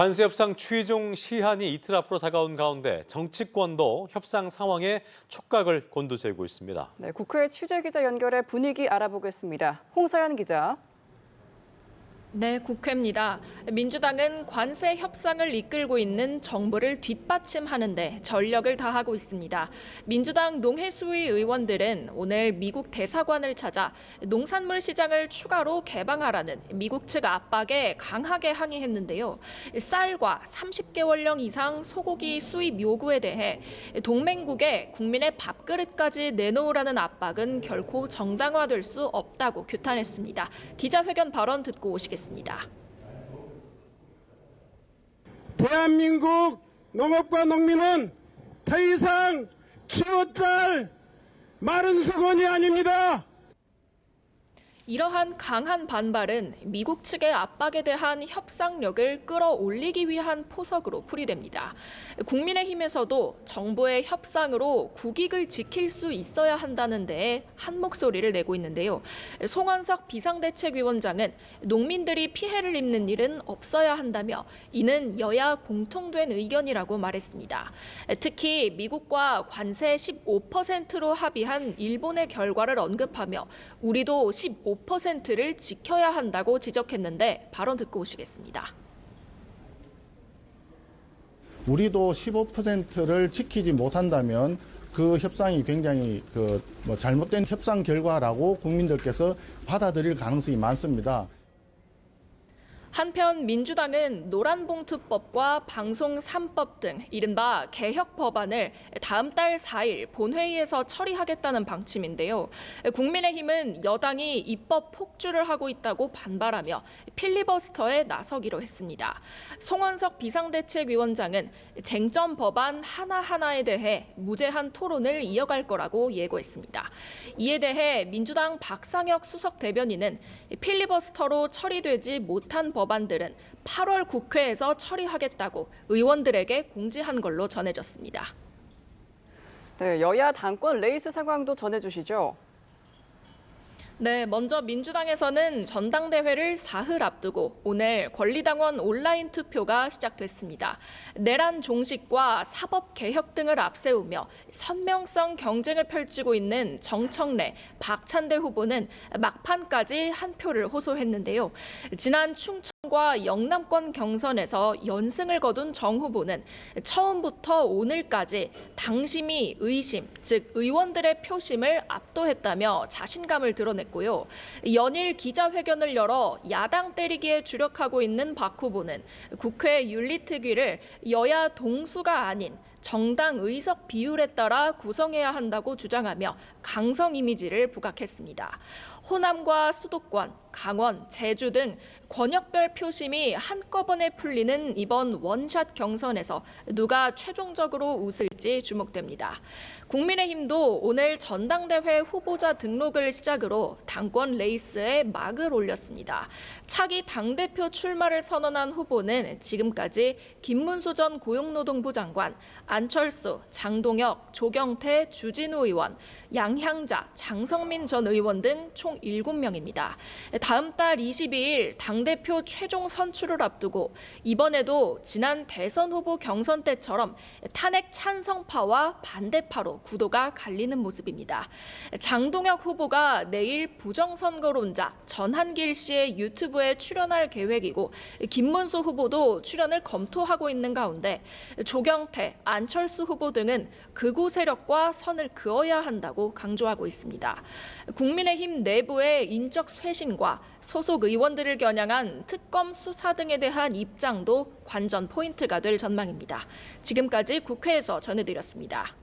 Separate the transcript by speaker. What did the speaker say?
Speaker 1: 관세 협상 최종 시한이 이틀 앞으로 다가온 가운데 정치권도 협상 상황에 촉각을 곤두세우고 있습니다.
Speaker 2: 네, 국회 취재기자 연결해 분위기 알아보겠습니다. 홍서연 기자.
Speaker 3: 네, 국회입니다. 민주당은 관세 협상을 이끌고 있는 정부를 뒷받침하는 데 전력을 다하고 있습니다. 민주당 농해수위 의원들은 오늘 미국 대사관을 찾아 농산물 시장을 추가로 개방하라는 미국 측 압박에 강하게 항의했는데요. 쌀과 30개월령 이상 소고기 수입 요구에 대해 동맹국에 국민의 밥그릇까지 내놓으라는 압박은 결코 정당화될 수 없다고 규탄했습니다. 기자회견 발언 듣고 오시겠습니다.
Speaker 4: 대한민국 농업과 농민은 더 이상 키워짤 마른 수건이 아닙니다.
Speaker 3: 이러한 강한 반발은 미국 측의 압박에 대한 협상력을 끌어올리기 위한 포석으로 풀이됩니다. 국민의힘에서도 정부의 협상으로 국익을 지킬 수 있어야 한다는 데에 한 목소리를 내고 있는데요. 송원석 비상대책위원장은 농민들이 피해를 입는 일은 없어야 한다며 이는 여야 공통된 의견이라고 말했습니다. 특히 미국과 관세 15%로 합의한 일본의 결과를 언급하며 우리도 15%를 지켜야 한다고 지적했는데 발언 듣고 오시겠습니다.
Speaker 5: 우리도 15%를 지키지 못한다면 그 협상이 굉장히 잘못된 협상 결과라고 국민들께서 받아들일 가능성이 많습니다.
Speaker 3: 한편 민주당은 노란봉투법과 방송 3법 등 이른바 개혁 법안을 다음 달 4일 본회의에서 처리하겠다는 방침인데요. 국민의힘은 여당이 입법 폭주를 하고 있다고 반발하며 필리버스터에 나서기로 했습니다. 송원석 비상대책위원장은 쟁점 법안 하나하나에 대해 무제한 토론을 이어갈 거라고 예고했습니다. 이에 대해 민주당 박상혁 수석 대변인은 필리버스터로 처리되지 못한 법안들은 8월 국회에서 처리하겠다고 의원들에게 공지한 걸로 전해졌습니다.
Speaker 2: 네, 여야 당권 레이스 상황도 전해주시죠.
Speaker 3: 네, 먼저 민주당에서는 전당대회를 사흘 앞두고 오늘 권리당원 온라인 투표가 시작됐습니다. 내란 종식과 사법 개혁 등을 앞세우며 선명성 경쟁을 펼치고 있는 정청래, 박찬대 후보는 막판까지 한 표를 호소했는데요. 지난 충청과 영남권 경선에서 연승을 거둔 정 후보는 처음부터 오늘까지 당심이 의심, 즉 의원들의 표심을 압도했다며 자신감을 드러냈고 연일 기자회견을 열어 야당 때리기에 주력하고 있는 박 후보는 국회 윤리특위를 여야 동수가 아닌 정당 의석 비율에 따라 구성해야 한다고 주장하며 강성 이미지를 부각했습니다. 호남과 수도권, 강원, 제주 등 권역별 표심이 한꺼번에 풀리는 이번 원샷 경선에서 누가 최종적으로 웃을지 주목됩니다. 국민의힘도 오늘 전당대회 후보자 등록을 시작으로 당권 레이스에 막을 올렸습니다. 차기 당대표 출마를 선언한 후보는 지금까지 김문수 전 고용노동부 장관, 안철수, 장동혁, 조경태, 주진우 의원, 양향자, 장성민 전 의원 등 총 7명입니다. 다음 달 22일 당대표 최종 선출을 앞두고 이번에도 지난 대선 후보 경선 때처럼 탄핵 찬성파와 반대파로 구도가 갈리는 모습입니다. 장동혁 후보가 내일 부정선거론자 전한길 씨의 유튜브에 출연할 계획이고 김문수 후보도 출연을 검토하고 있는 가운데 조경태, 안철수 후보 등은 극우 세력과 선을 그어야 한다고 강조하고 있습니다. 국민의힘 내부의 인적 쇄신과 소속 의원들을 겨냥한 특검 수사 등에 대한 입장도 관전 포인트가 될 전망입니다. 지금까지 국회에서 전해드렸습니다.